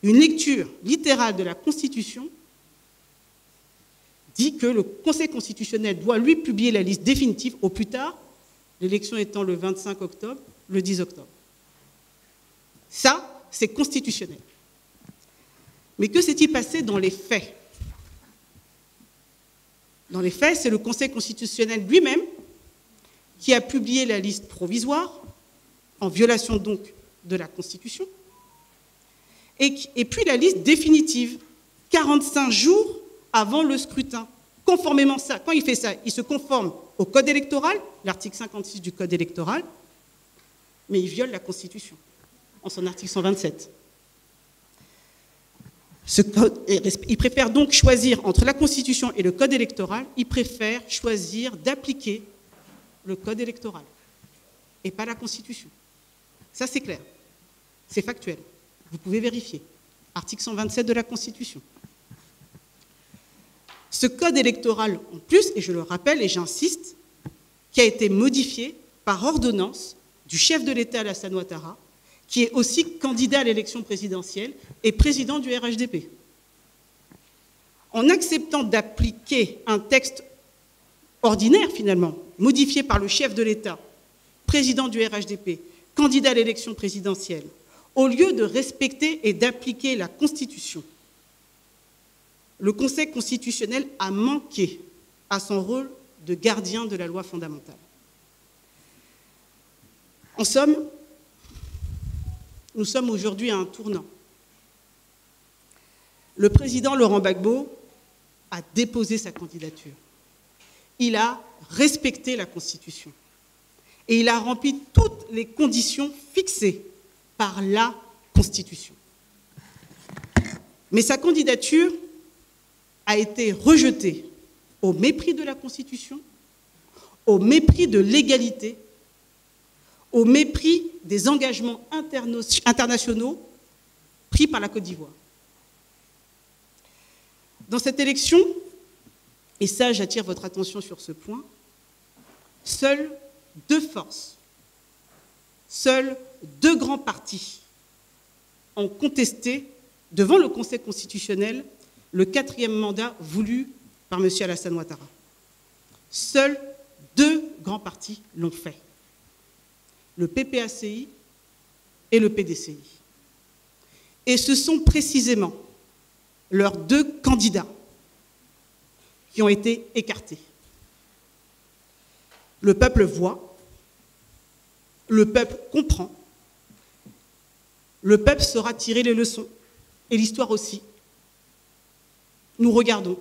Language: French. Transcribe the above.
Une lecture littérale de la Constitution dit que le Conseil constitutionnel doit lui publier la liste définitive au plus tard, l'élection étant le 25 octobre, le 10 octobre. Ça, c'est constitutionnel. Mais que s'est-il passé dans les faits? Dans les faits, c'est le Conseil constitutionnel lui-même qui a publié la liste provisoire, en violation donc de la Constitution, et puis la liste définitive, 45 jours avant le scrutin. Conformément à ça, quand il fait ça, il se conforme au Code électoral, l'article 56 du Code électoral, mais il viole la Constitution, en son article 127. Il préfère donc choisir entre la Constitution et le Code électoral, il préfère choisir d'appliquer le Code électoral et pas la Constitution. Ça, c'est clair. C'est factuel. Vous pouvez vérifier. Article 127 de la Constitution. Ce Code électoral, en plus, et je le rappelle et j'insiste, qui a été modifié par ordonnance du chef de l'État Alassane Ouattara, qui est aussi candidat à l'élection présidentielle et président du RHDP. En acceptant d'appliquer un texte ordinaire, finalement, modifié par le chef de l'État, président du RHDP, candidat à l'élection présidentielle, au lieu de respecter et d'appliquer la Constitution, le Conseil constitutionnel a manqué à son rôle de gardien de la loi fondamentale. En somme, nous sommes aujourd'hui à un tournant. Le président Laurent Gbagbo a déposé sa candidature. Il a respecté la Constitution. Et il a rempli toutes les conditions fixées par la Constitution. Mais sa candidature a été rejetée au mépris de la Constitution, au mépris de l'égalité, au mépris des engagements internationaux pris par la Côte d'Ivoire. Dans cette élection, et ça j'attire votre attention sur ce point, seules deux forces, seuls deux grands partis ont contesté devant le Conseil constitutionnel le 4e mandat voulu par M. Alassane Ouattara. Seuls deux grands partis l'ont fait. Le PPACI et le PDCI. Et ce sont précisément leurs deux candidats qui ont été écartés. Le peuple voit, le peuple comprend, le peuple saura tirer les leçons, et l'histoire aussi. Nous regardons.